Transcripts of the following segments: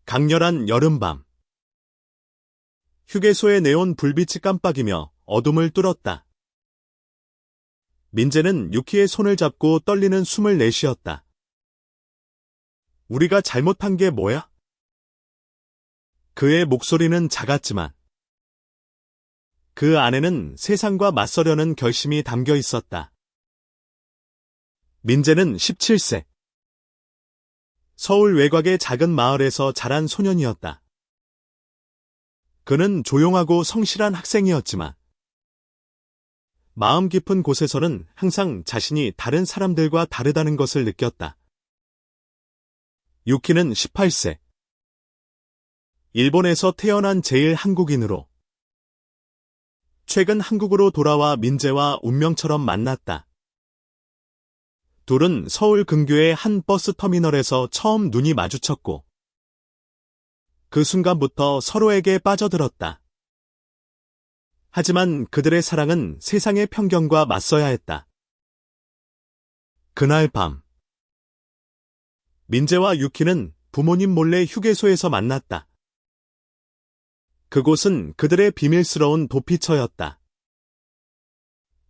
강렬한 여름밤. 휴게소에 내온 불빛이 깜빡이며 어둠을 뚫었다. 민재는 유키의 손을 잡고 떨리는 숨을 내쉬었다. 우리가 잘못한 게 뭐야? 그의 목소리는 작았지만 그 안에는 세상과 맞서려는 결심이 담겨 있었다. 민재는 17세. 서울 외곽의 작은 마을에서 자란 소년이었다. 그는 조용하고 성실한 학생이었지만 마음 깊은 곳에서는 항상 자신이 다른 사람들과 다르다는 것을 느꼈다. 유키는 18세. 일본에서 태어난 제일 한국인으로 최근 한국으로 돌아와 민재와 운명처럼 만났다. 둘은 서울 근교의 한 버스 터미널에서 처음 눈이 마주쳤고 그 순간부터 서로에게 빠져들었다. 하지만 그들의 사랑은 세상의 편견과 맞서야 했다. 그날 밤 민재와 유키는 부모님 몰래 휴게소에서 만났다. 그곳은 그들의 비밀스러운 도피처였다.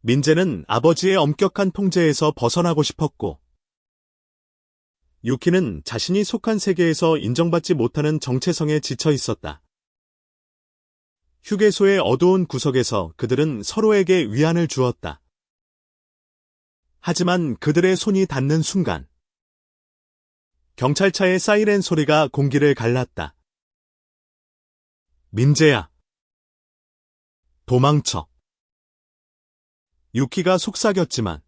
민재는 아버지의 엄격한 통제에서 벗어나고 싶었고 유키는 자신이 속한 세계에서 인정받지 못하는 정체성에 지쳐 있었다. 휴게소의 어두운 구석에서 그들은 서로에게 위안을 주었다. 하지만 그들의 손이 닿는 순간 경찰차의 사이렌 소리가 공기를 갈랐다. 민재야. 도망쳐. 유키가 속삭였지만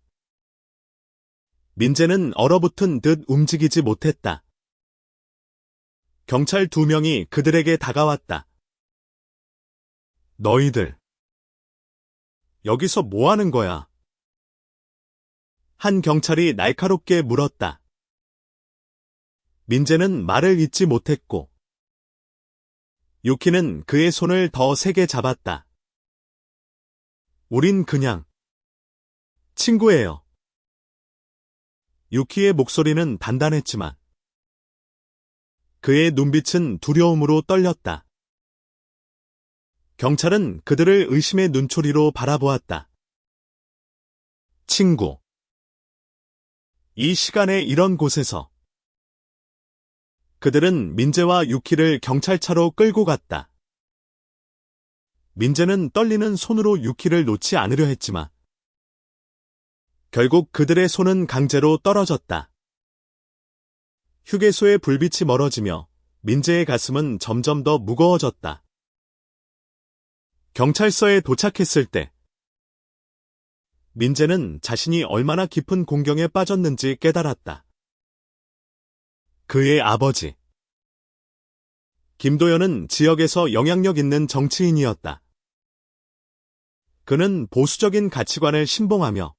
민재는 얼어붙은 듯 움직이지 못했다. 경찰 2명이 그들에게 다가왔다. 너희들, 여기서 뭐 하는 거야? 한 경찰이 날카롭게 물었다. 민재는 말을 잇지 못했고 유키는 그의 손을 더 세게 잡았다. 우린 그냥 친구예요. 유키의 목소리는 단단했지만 그의 눈빛은 두려움으로 떨렸다. 경찰은 그들을 의심의 눈초리로 바라보았다. 친구. 이 시간에 이런 곳에서 그들은 민재와 유키를 경찰차로 끌고 갔다. 민재는 떨리는 손으로 유키를 놓지 않으려 했지만 결국 그들의 손은 강제로 떨어졌다. 휴게소의 불빛이 멀어지며 민재의 가슴은 점점 더 무거워졌다. 경찰서에 도착했을 때 민재는 자신이 얼마나 깊은 공경에 빠졌는지 깨달았다. 그의 아버지 김도연은 지역에서 영향력 있는 정치인이었다. 그는 보수적인 가치관을 신봉하며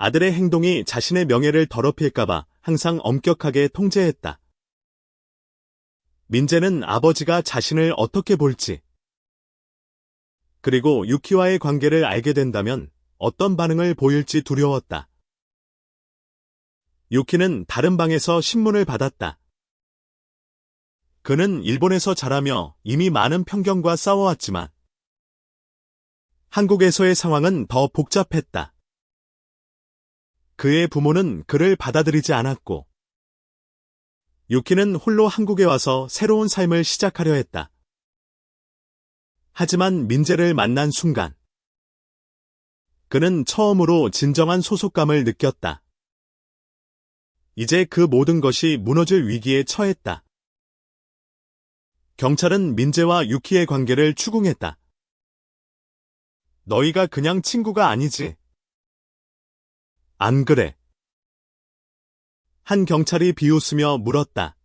아들의 행동이 자신의 명예를 더럽힐까봐 항상 엄격하게 통제했다. 민재는 아버지가 자신을 어떻게 볼지, 그리고 유키와의 관계를 알게 된다면 어떤 반응을 보일지 두려웠다. 유키는 다른 방에서 신문을 받았다. 그는 일본에서 자라며 이미 많은 편견과 싸워왔지만 한국에서의 상황은 더 복잡했다. 그의 부모는 그를 받아들이지 않았고 유키는 홀로 한국에 와서 새로운 삶을 시작하려 했다. 하지만 민재를 만난 순간 그는 처음으로 진정한 소속감을 느꼈다. 이제 그 모든 것이 무너질 위기에 처했다. 경찰은 민재와 유키의 관계를 추궁했다. 너희가 그냥 친구가 아니지. 안 그래? 한 경찰이 비웃으며 물었다.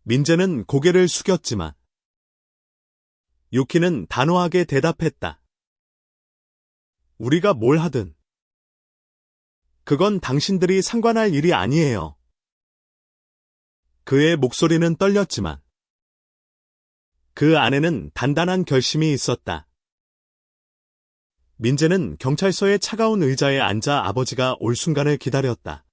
민재는 고개를 숙였지만 유키는 단호하게 대답했다. 우리가 뭘 하든 그건 당신들이 상관할 일이 아니에요. 그의 목소리는 떨렸지만 그 안에는 단단한 결심이 있었다. 민재는 경찰서의 차가운 의자에 앉아 아버지가 올 순간을 기다렸다.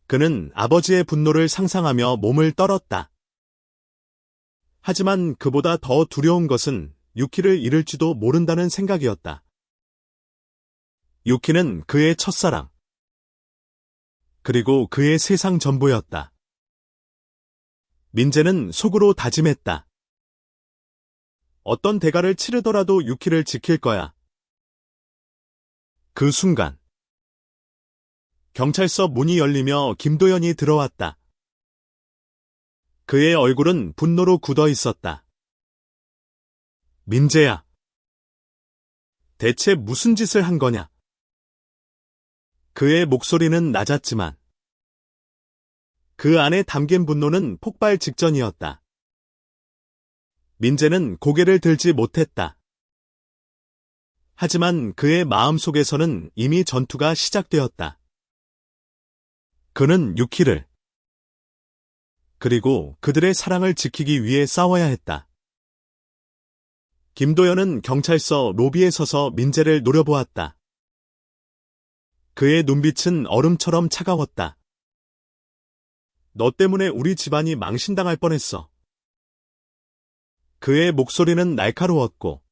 그는 아버지의 분노를 상상하며 몸을 떨었다. 하지만 그보다 더 두려운 것은 유키를 잃을지도 모른다는 생각이었다. 유키는 그의 첫사랑, 그리고 그의 세상 전부였다. 민재는 속으로 다짐했다. 어떤 대가를 치르더라도 유키를 지킬 거야. 그 순간 경찰서 문이 열리며 김도연이 들어왔다. 그의 얼굴은 분노로 굳어 있었다. 민재야, 대체 무슨 짓을 한 거냐? 그의 목소리는 낮았지만 그 안에 담긴 분노는 폭발 직전이었다. 민재는 고개를 들지 못했다. 하지만 그의 마음속에서는 이미 전투가 시작되었다. 그는 유키를, 그리고 그들의 사랑을 지키기 위해 싸워야 했다. 김도연은 경찰서 로비에 서서 민재를 노려보았다. 그의 눈빛은 얼음처럼 차가웠다. 너 때문에 우리 집안이 망신당할 뻔했어. 그의 목소리는 날카로웠고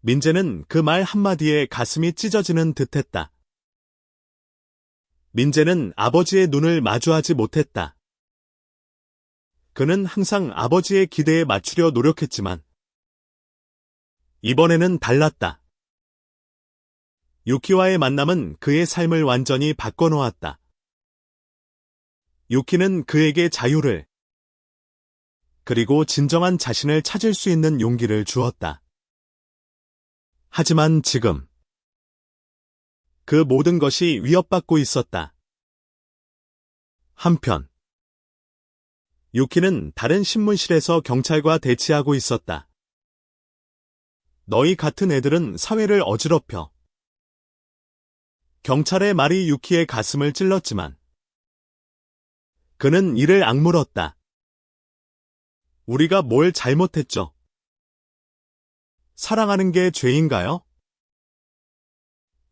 민재는 그 말 한마디에 가슴이 찢어지는 듯했다. 민재는 아버지의 눈을 마주하지 못했다. 그는 항상 아버지의 기대에 맞추려 노력했지만 이번에는 달랐다. 유키와의 만남은 그의 삶을 완전히 바꿔놓았다. 유키는 그에게 자유를, 그리고 진정한 자신을 찾을 수 있는 용기를 주었다. 하지만 지금 그 모든 것이 위협받고 있었다. 한편 유키는 다른 신문실에서 경찰과 대치하고 있었다. 너희 같은 애들은 사회를 어지럽혀. 경찰의 말이 유키의 가슴을 찔렀지만 그는 이를 악물었다. 우리가 뭘 잘못했죠? 사랑하는 게 죄인가요?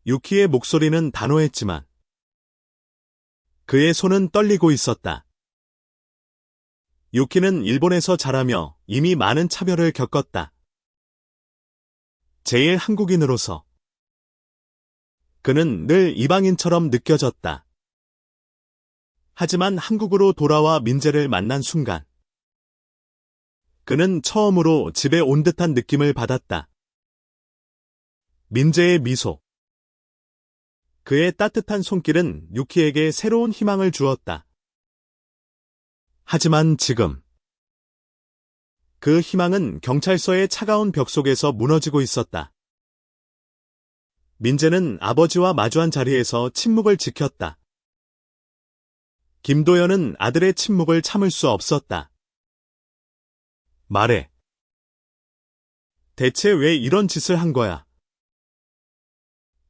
유키의 목소리는 단호했지만 그의 손은 떨리고 있었다. 유키는 일본에서 자라며 이미 많은 차별을 겪었다. 제일 한국인으로서 그는 늘 이방인처럼 느껴졌다. 하지만 한국으로 돌아와 민재를 만난 순간 그는 처음으로 집에 온 듯한 느낌을 받았다. 민재의 미소, 그의 따뜻한 손길은 유키에게 새로운 희망을 주었다. 하지만 지금 그 희망은 경찰서의 차가운 벽 속에서 무너지고 있었다. 민재는 아버지와 마주한 자리에서 침묵을 지켰다. 김도연은 아들의 침묵을 참을 수 없었다. 말해. 대체 왜 이런 짓을 한 거야?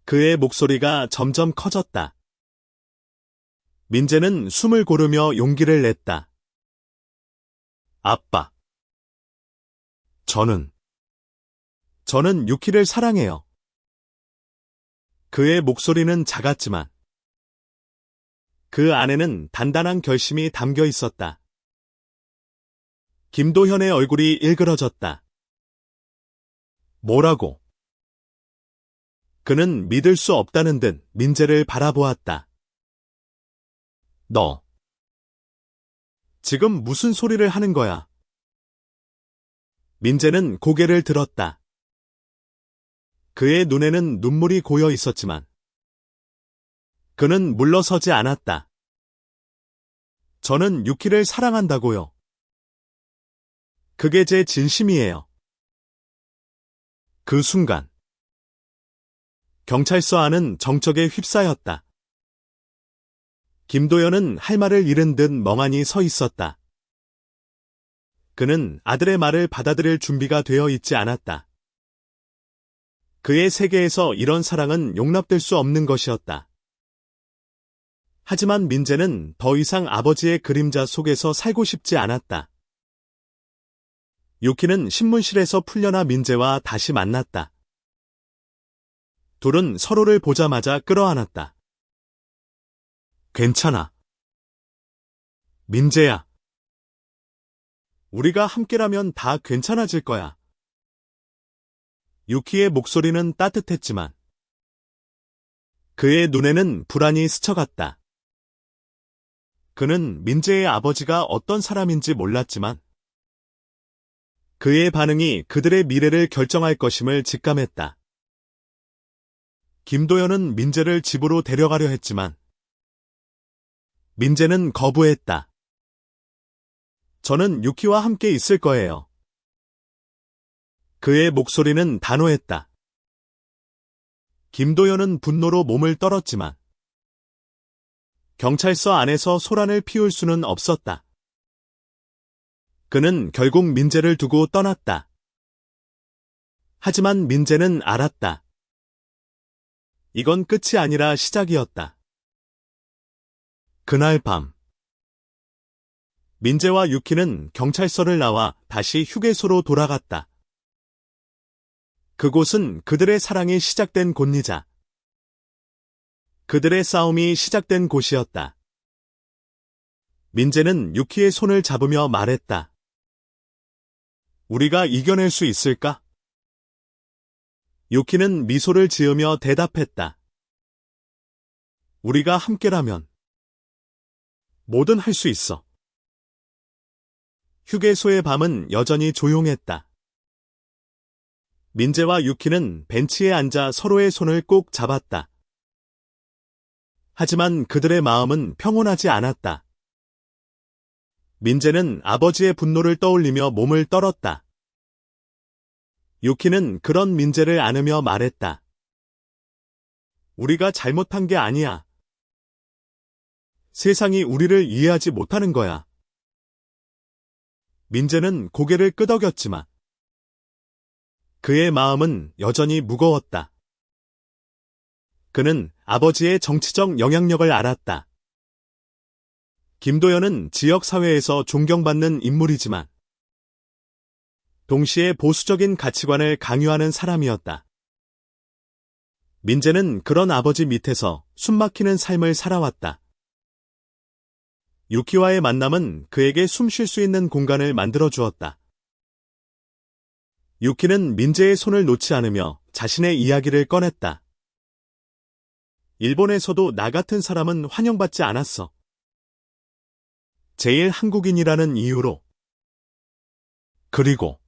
그의 목소리가 점점 커졌다. 민재는 숨을 고르며 용기를 냈다. 아빠. 저는 유키를 사랑해요. 그의 목소리는 작았지만 그 안에는 단단한 결심이 담겨 있었다. 김도현의 얼굴이 일그러졌다. 뭐라고? 그는 믿을 수 없다는 듯 민재를 바라보았다. 너 지금 무슨 소리를 하는 거야? 민재는 고개를 들었다. 그의 눈에는 눈물이 고여 있었지만 그는 물러서지 않았다. 저는 유키를 사랑한다고요. 그게 제 진심이에요. 그 순간 경찰서 안은 정적에 휩싸였다. 김도연은 할 말을 잃은 듯 멍하니 서 있었다. 그는 아들의 말을 받아들일 준비가 되어 있지 않았다. 그의 세계에서 이런 사랑은 용납될 수 없는 것이었다. 하지만 민재는 더 이상 아버지의 그림자 속에서 살고 싶지 않았다. 유키는 신문실에서 풀려나 민재와 다시 만났다. 둘은 서로를 보자마자 끌어안았다. 괜찮아. 민재야. 우리가 함께라면 다 괜찮아질 거야. 유키의 목소리는 따뜻했지만 그의 눈에는 불안이 스쳐갔다. 그는 민재의 아버지가 어떤 사람인지 몰랐지만 그의 반응이 그들의 미래를 결정할 것임을 직감했다. 김도연은 민재를 집으로 데려가려 했지만 민재는 거부했다. 저는 유키와 함께 있을 거예요. 그의 목소리는 단호했다. 김도연은 분노로 몸을 떨었지만 경찰서 안에서 소란을 피울 수는 없었다. 그는 결국 민재를 두고 떠났다. 하지만 민재는 알았다. 이건 끝이 아니라 시작이었다. 그날 밤 민재와 유키는 경찰서를 나와 다시 휴게소로 돌아갔다. 그곳은 그들의 사랑이 시작된 곳이자 그들의 싸움이 시작된 곳이었다. 민재는 유키의 손을 잡으며 말했다. 우리가 이겨낼 수 있을까? 유키는 미소를 지으며 대답했다. 우리가 함께라면 뭐든 할 수 있어. 휴게소의 밤은 여전히 조용했다. 민재와 유키는 벤치에 앉아 서로의 손을 꼭 잡았다. 하지만 그들의 마음은 평온하지 않았다. 민재는 아버지의 분노를 떠올리며 몸을 떨었다. 유키는 그런 민재를 안으며 말했다. 우리가 잘못한 게 아니야. 세상이 우리를 이해하지 못하는 거야. 민재는 고개를 끄덕였지만 그의 마음은 여전히 무거웠다. 그는 아버지의 정치적 영향력을 알았다. 김도연은 지역사회에서 존경받는 인물이지만 동시에 보수적인 가치관을 강요하는 사람이었다. 민재는 그런 아버지 밑에서 숨막히는 삶을 살아왔다. 유키와의 만남은 그에게 숨 쉴 수 있는 공간을 만들어 주었다. 유키는 민재의 손을 놓지 않으며 자신의 이야기를 꺼냈다. 일본에서도 나 같은 사람은 환영받지 않았어. 제일 한국인이라는 이유로. 그리고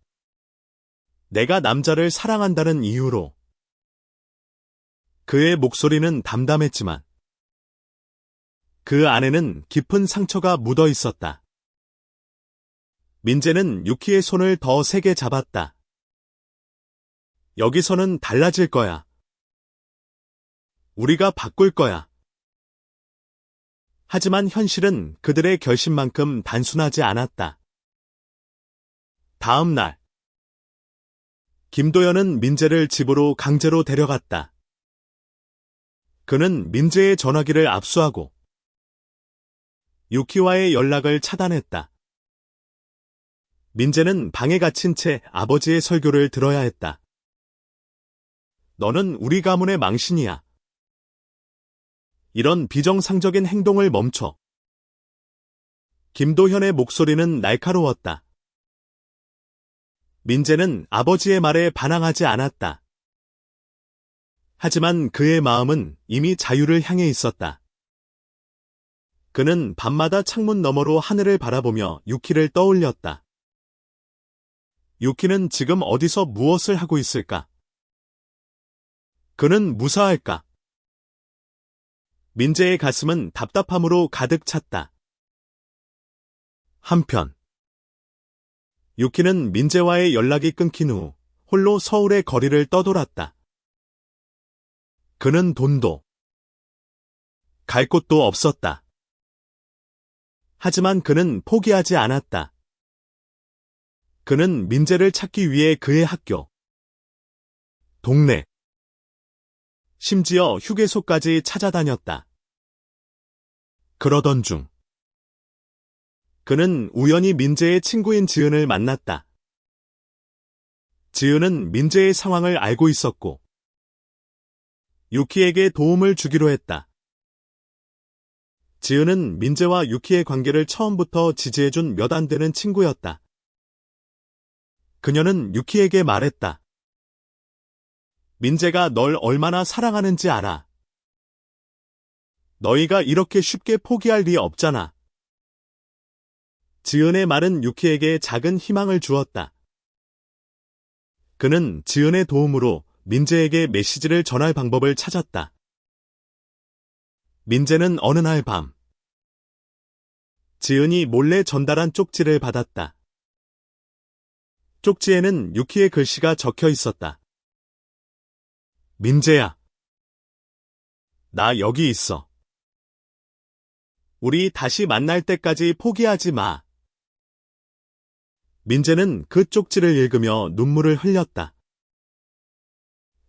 내가 남자를 사랑한다는 이유로. 그의 목소리는 담담했지만 그 안에는 깊은 상처가 묻어 있었다. 민재는 유키의 손을 더 세게 잡았다. 여기서는 달라질 거야. 우리가 바꿀 거야. 하지만 현실은 그들의 결심만큼 단순하지 않았다. 다음 날, 김도연은 민재를 집으로 강제로 데려갔다. 그는 민재의 전화기를 압수하고 유키와의 연락을 차단했다. 민재는 방에 갇힌 채 아버지의 설교를 들어야 했다. 너는 우리 가문의 망신이야. 이런 비정상적인 행동을 멈춰. 김도현의 목소리는 날카로웠다. 민재는 아버지의 말에 반항하지 않았다. 하지만 그의 마음은 이미 자유를 향해 있었다. 그는 밤마다 창문 너머로 하늘을 바라보며 유키를 떠올렸다. 유키는 지금 어디서 무엇을 하고 있을까? 그는 무사할까? 민재의 가슴은 답답함으로 가득 찼다. 한편 유키는 민재와의 연락이 끊긴 후 홀로 서울의 거리를 떠돌았다. 그는 돈도 갈 곳도 없었다. 하지만 그는 포기하지 않았다. 그는 민재를 찾기 위해 그의 학교, 동네, 심지어 휴게소까지 찾아다녔다. 그러던 중 그는 우연히 민재의 친구인 지은을 만났다. 지은은 민재의 상황을 알고 있었고 유키에게 도움을 주기로 했다. 지은은 민재와 유키의 관계를 처음부터 지지해준 몇 안 되는 친구였다. 그녀는 유키에게 말했다. 민재가 널 얼마나 사랑하는지 알아. 너희가 이렇게 쉽게 포기할 리 없잖아. 지은의 말은 유키에게 작은 희망을 주었다. 그는 지은의 도움으로 민재에게 메시지를 전할 방법을 찾았다. 민재는 어느 날 밤, 지은이 몰래 전달한 쪽지를 받았다. 쪽지에는 유키의 글씨가 적혀 있었다. 민재야, 나 여기 있어. 우리 다시 만날 때까지 포기하지 마. 민재는 그 쪽지를 읽으며 눈물을 흘렸다.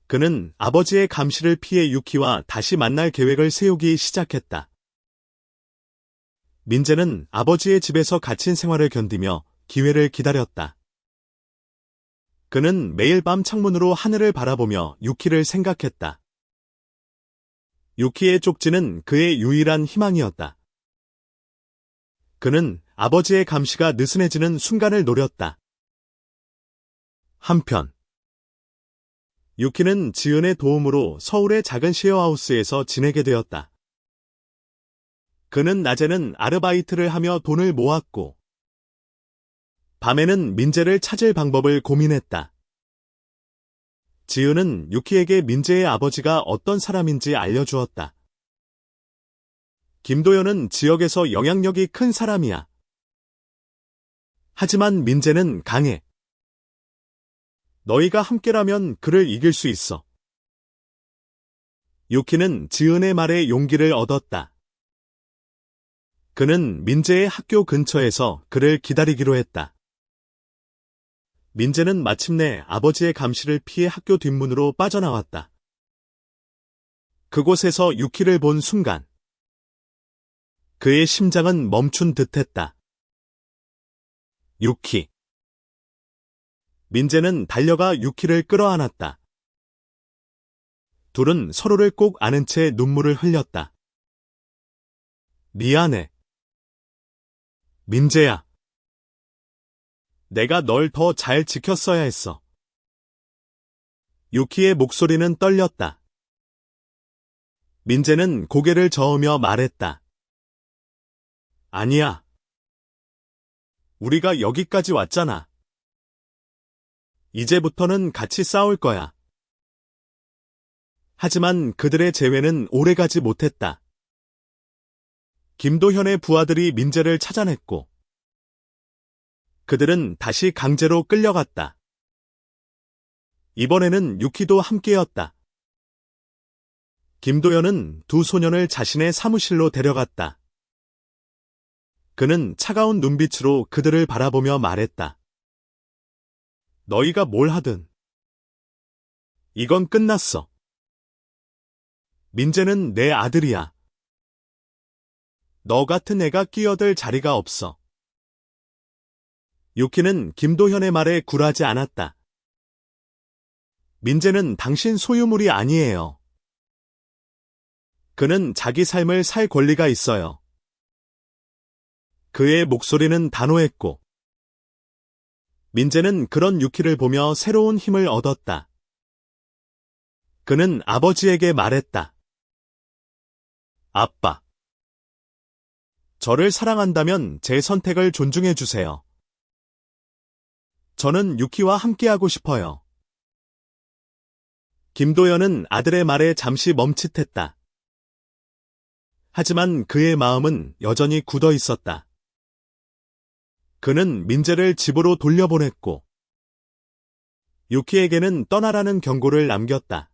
그는 아버지의 감시를 피해 유키와 다시 만날 계획을 세우기 시작했다. 민재는 아버지의 집에서 갇힌 생활을 견디며 기회를 기다렸다. 그는 매일 밤 창문으로 하늘을 바라보며 유키를 생각했다. 유키의 쪽지는 그의 유일한 희망이었다. 그는 아버지의 감시가 느슨해지는 순간을 노렸다. 한편 유키는 지은의 도움으로 서울의 작은 셰어하우스에서 지내게 되었다. 그는 낮에는 아르바이트를 하며 돈을 모았고 밤에는 민재를 찾을 방법을 고민했다. 지은은 유키에게 민재의 아버지가 어떤 사람인지 알려주었다. 김도연은 지역에서 영향력이 큰 사람이야. 하지만 민재는 강해. 너희가 함께라면 그를 이길 수 있어. 유키는 지은의 말에 용기를 얻었다. 그는 민재의 학교 근처에서 그를 기다리기로 했다. 민재는 마침내 아버지의 감시를 피해 학교 뒷문으로 빠져나왔다. 그곳에서 유키를 본 순간 그의 심장은 멈춘 듯했다. 유키. 민재는 달려가 유키를 끌어안았다. 둘은 서로를 꼭 안은 채 눈물을 흘렸다. 미안해. 민재야. 내가 널 더 잘 지켰어야 했어. 유키의 목소리는 떨렸다. 민재는 고개를 저으며 말했다. 아니야. 우리가 여기까지 왔잖아. 이제부터는 같이 싸울 거야. 하지만 그들의 재회는 오래가지 못했다. 김도현의 부하들이 민재를 찾아냈고 그들은 다시 강제로 끌려갔다. 이번에는 유키도 함께였다. 김도현은 두 소년을 자신의 사무실로 데려갔다. 그는 차가운 눈빛으로 그들을 바라보며 말했다. 너희가 뭘 하든 이건 끝났어. 민재는 내 아들이야. 너 같은 애가 끼어들 자리가 없어. 유키는 김도현의 말에 굴하지 않았다. 민재는 당신 소유물이 아니에요. 그는 자기 삶을 살 권리가 있어요. 그의 목소리는 단호했고 민재는 그런 유키를 보며 새로운 힘을 얻었다. 그는 아버지에게 말했다. 아빠. 저를 사랑한다면 제 선택을 존중해 주세요. 저는 유키와 함께하고 싶어요. 김도연은 아들의 말에 잠시 멈칫했다. 하지만 그의 마음은 여전히 굳어 있었다. 그는 민재를 집으로 돌려보냈고 유키에게는 떠나라는 경고를 남겼다.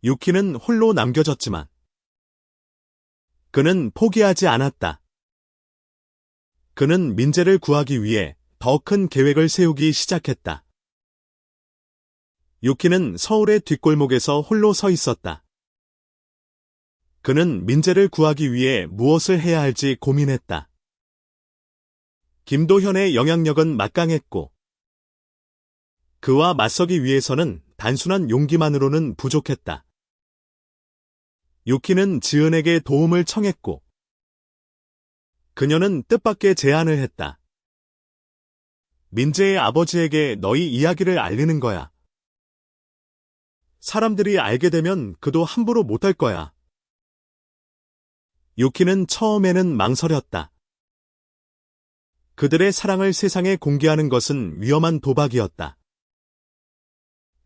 유키는 홀로 남겨졌지만 그는 포기하지 않았다. 그는 민재를 구하기 위해 더 큰 계획을 세우기 시작했다. 유키는 서울의 뒷골목에서 홀로 서 있었다. 그는 민재를 구하기 위해 무엇을 해야 할지 고민했다. 김도현의 영향력은 막강했고 그와 맞서기 위해서는 단순한 용기만으로는 부족했다. 유키는 지은에게 도움을 청했고, 그녀는 뜻밖의 제안을 했다. 민재의 아버지에게 너희 이야기를 알리는 거야. 사람들이 알게 되면 그도 함부로 못할 거야. 유키는 처음에는 망설였다. 그들의 사랑을 세상에 공개하는 것은 위험한 도박이었다.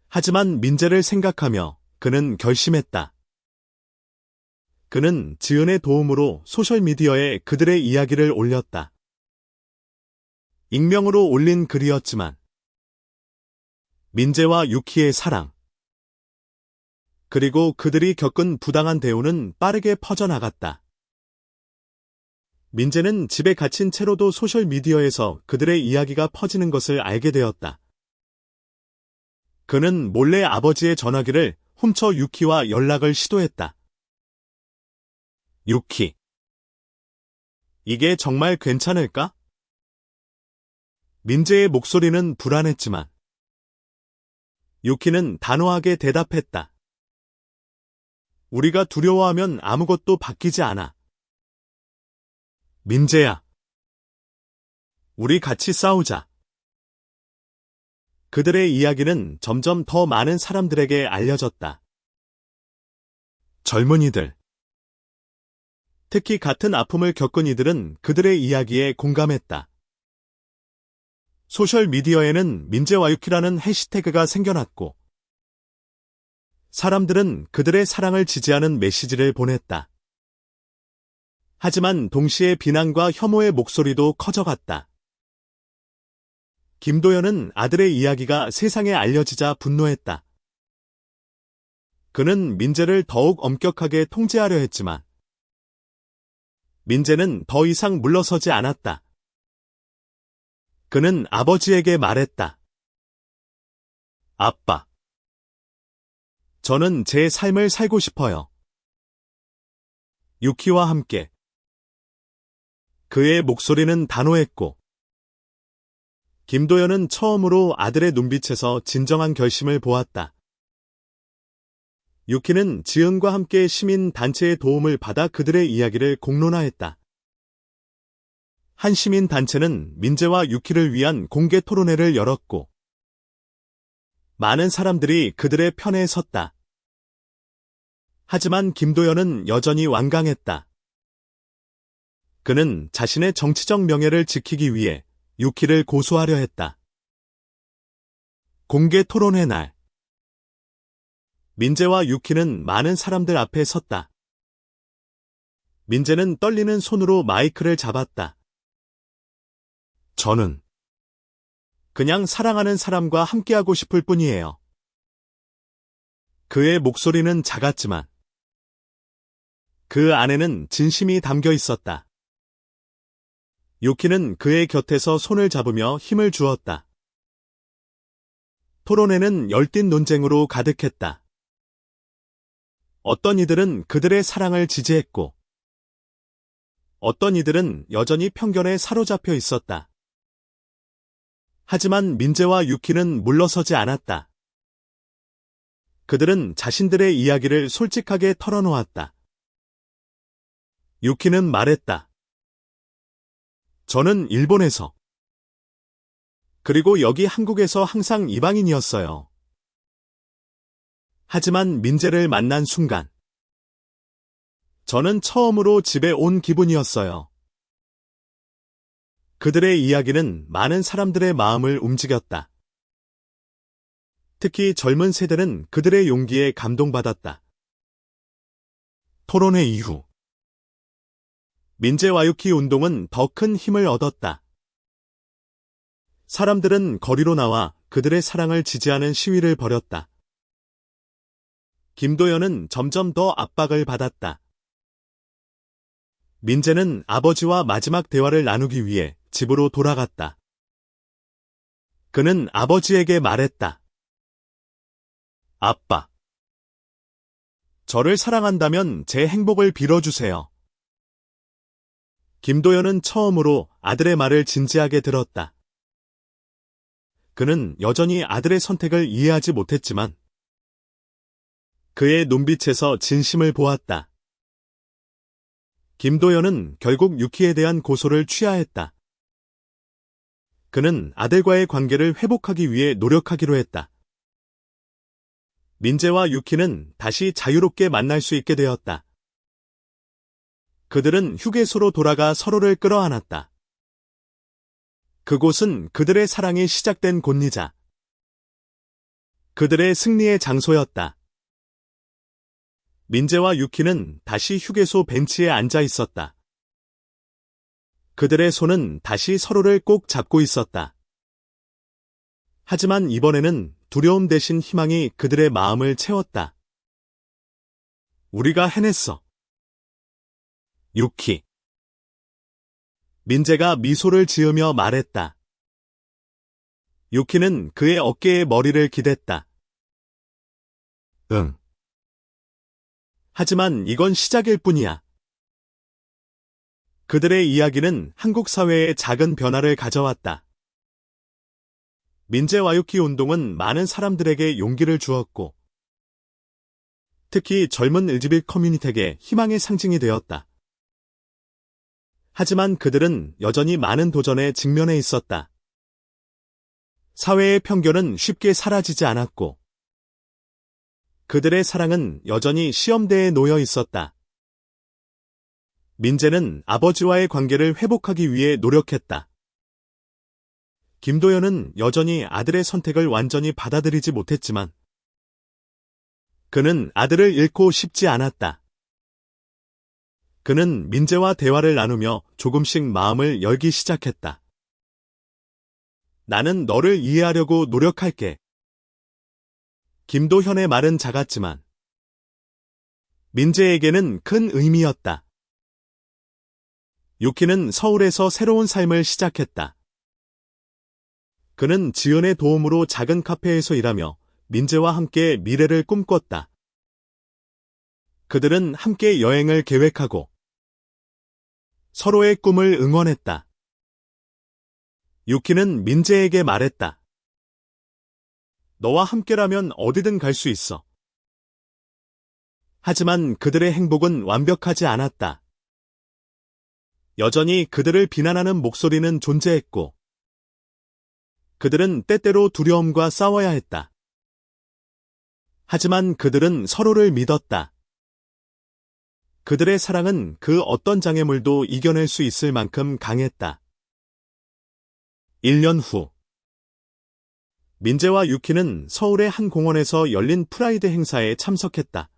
하지만 민재를 생각하며 그는 결심했다. 그는 지은의 도움으로 소셜미디어에 그들의 이야기를 올렸다. 익명으로 올린 글이었지만 민재와 유키의 사랑, 그리고 그들이 겪은 부당한 대우는 빠르게 퍼져나갔다. 민재는 집에 갇힌 채로도 소셜미디어에서 그들의 이야기가 퍼지는 것을 알게 되었다. 그는 몰래 아버지의 전화기를 훔쳐 유키와 연락을 시도했다. 유키, 이게 정말 괜찮을까? 민재의 목소리는 불안했지만 유키는 단호하게 대답했다. 우리가 두려워하면 아무것도 바뀌지 않아. 민재야, 우리 같이 싸우자. 그들의 이야기는 점점 더 많은 사람들에게 알려졌다. 젊은이들, 특히 같은 아픔을 겪은 이들은 그들의 이야기에 공감했다. 소셜미디어에는 민재와 유키라는 해시태그가 생겨났고, 사람들은 그들의 사랑을 지지하는 메시지를 보냈다. 하지만 동시에 비난과 혐오의 목소리도 커져갔다. 김도연은 아들의 이야기가 세상에 알려지자 분노했다. 그는 민재를 더욱 엄격하게 통제하려 했지만 민재는 더 이상 물러서지 않았다. 그는 아버지에게 말했다. 아빠, 저는 제 삶을 살고 싶어요. 유키와 함께. 그의 목소리는 단호했고, 김도연은 처음으로 아들의 눈빛에서 진정한 결심을 보았다. 유키는 지은과 함께 시민 단체의 도움을 받아 그들의 이야기를 공론화했다. 한 시민 단체는 민재와 유키를 위한 공개 토론회를 열었고, 많은 사람들이 그들의 편에 섰다. 하지만 김도연은 여전히 완강했다. 그는 자신의 정치적 명예를 지키기 위해 유키를 고소하려 했다. 공개 토론회 날, 민재와 유키는 많은 사람들 앞에 섰다. 민재는 떨리는 손으로 마이크를 잡았다. 저는 그냥 사랑하는 사람과 함께하고 싶을 뿐이에요. 그의 목소리는 작았지만 그 안에는 진심이 담겨 있었다. 유키는 그의 곁에서 손을 잡으며 힘을 주었다. 토론회는 열띤 논쟁으로 가득했다. 어떤 이들은 그들의 사랑을 지지했고, 어떤 이들은 여전히 편견에 사로잡혀 있었다. 하지만 민재와 유키는 물러서지 않았다. 그들은 자신들의 이야기를 솔직하게 털어놓았다. 유키는 말했다. 저는 일본에서, 그리고 여기 한국에서 항상 이방인이었어요. 하지만 민재를 만난 순간, 저는 처음으로 집에 온 기분이었어요. 그들의 이야기는 많은 사람들의 마음을 움직였다. 특히 젊은 세대는 그들의 용기에 감동받았다. 토론회 이후, 민재와 유키 운동은 더 큰 힘을 얻었다. 사람들은 거리로 나와 그들의 사랑을 지지하는 시위를 벌였다. 김도연은 점점 더 압박을 받았다. 민재는 아버지와 마지막 대화를 나누기 위해 집으로 돌아갔다. 그는 아버지에게 말했다. 아빠, 저를 사랑한다면 제 행복을 빌어주세요. 김도연은 처음으로 아들의 말을 진지하게 들었다. 그는 여전히 아들의 선택을 이해하지 못했지만 그의 눈빛에서 진심을 보았다. 김도연은 결국 유키에 대한 고소를 취하했다. 그는 아들과의 관계를 회복하기 위해 노력하기로 했다. 민재와 유키는 다시 자유롭게 만날 수 있게 되었다. 그들은 휴게소로 돌아가 서로를 끌어안았다. 그곳은 그들의 사랑이 시작된 곳이자 그들의 승리의 장소였다. 민재와 유키는 다시 휴게소 벤치에 앉아 있었다. 그들의 손은 다시 서로를 꼭 잡고 있었다. 하지만 이번에는 두려움 대신 희망이 그들의 마음을 채웠다. 우리가 해냈어. 유키. 민재가 미소를 지으며 말했다. 유키는 그의 어깨에 머리를 기댔다. 응. 하지만 이건 시작일 뿐이야. 그들의 이야기는 한국 사회에 작은 변화를 가져왔다. 민재와 유키 운동은 많은 사람들에게 용기를 주었고, 특히 젊은 LGBT 커뮤니티에게 희망의 상징이 되었다. 하지만 그들은 여전히 많은 도전에 직면해 있었다. 사회의 편견은 쉽게 사라지지 않았고, 그들의 사랑은 여전히 시험대에 놓여 있었다. 민재는 아버지와의 관계를 회복하기 위해 노력했다. 김도연은 여전히 아들의 선택을 완전히 받아들이지 못했지만, 그는 아들을 잃고 싶지 않았다. 그는 민재와 대화를 나누며 조금씩 마음을 열기 시작했다. 나는 너를 이해하려고 노력할게. 김도현의 말은 작았지만 민재에게는 큰 의미였다. 유키는 서울에서 새로운 삶을 시작했다. 그는 지연의 도움으로 작은 카페에서 일하며 민재와 함께 미래를 꿈꿨다. 그들은 함께 여행을 계획하고 서로의 꿈을 응원했다. 유키는 민재에게 말했다. 너와 함께라면 어디든 갈 수 있어. 하지만 그들의 행복은 완벽하지 않았다. 여전히 그들을 비난하는 목소리는 존재했고, 그들은 때때로 두려움과 싸워야 했다. 하지만 그들은 서로를 믿었다. 그들의 사랑은 그 어떤 장애물도 이겨낼 수 있을 만큼 강했다. 1년 후, 민재와 유키는 서울의 한 공원에서 열린 프라이드 행사에 참석했다.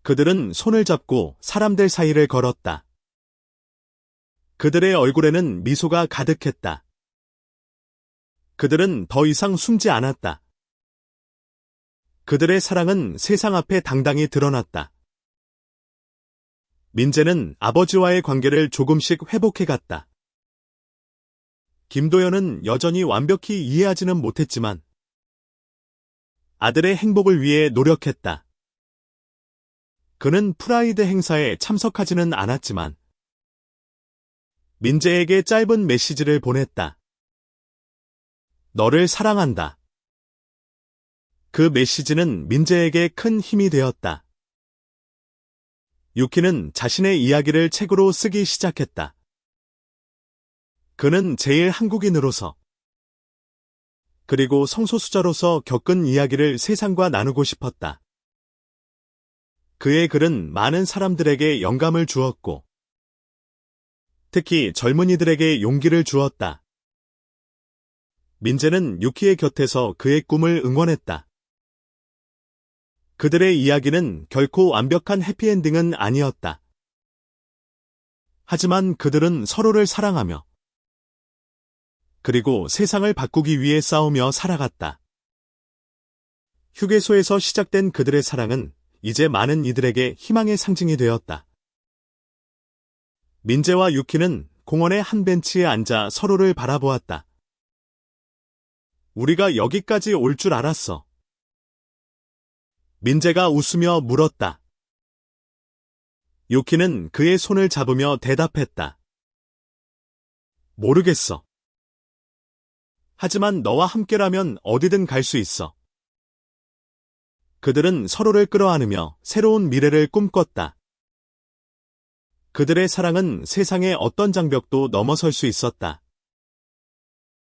그들은 손을 잡고 사람들 사이를 걸었다. 그들의 얼굴에는 미소가 가득했다. 그들은 더 이상 숨지 않았다. 그들의 사랑은 세상 앞에 당당히 드러났다. 민재는 아버지와의 관계를 조금씩 회복해갔다. 김도연은 여전히 완벽히 이해하지는 못했지만 아들의 행복을 위해 노력했다. 그는 프라이드 행사에 참석하지는 않았지만 민재에게 짧은 메시지를 보냈다. 너를 사랑한다. 그 메시지는 민재에게 큰 힘이 되었다. 유키는 자신의 이야기를 책으로 쓰기 시작했다. 그는 제일 한국인으로서 그리고 성소수자로서 겪은 이야기를 세상과 나누고 싶었다. 그의 글은 많은 사람들에게 영감을 주었고 특히 젊은이들에게 용기를 주었다. 민재는 유키의 곁에서 그의 꿈을 응원했다. 그들의 이야기는 결코 완벽한 해피엔딩은 아니었다. 하지만 그들은 서로를 사랑하며 그리고 세상을 바꾸기 위해 싸우며 살아갔다. 휴게소에서 시작된 그들의 사랑은 이제 많은 이들에게 희망의 상징이 되었다. 민재와 유키는 공원의 한 벤치에 앉아 서로를 바라보았다. 우리가 여기까지 올 줄 알았어. 민재가 웃으며 물었다. 유키는 그의 손을 잡으며 대답했다. 모르겠어. 하지만 너와 함께라면 어디든 갈 수 있어. 그들은 서로를 끌어안으며 새로운 미래를 꿈꿨다. 그들의 사랑은 세상의 어떤 장벽도 넘어설 수 있었다.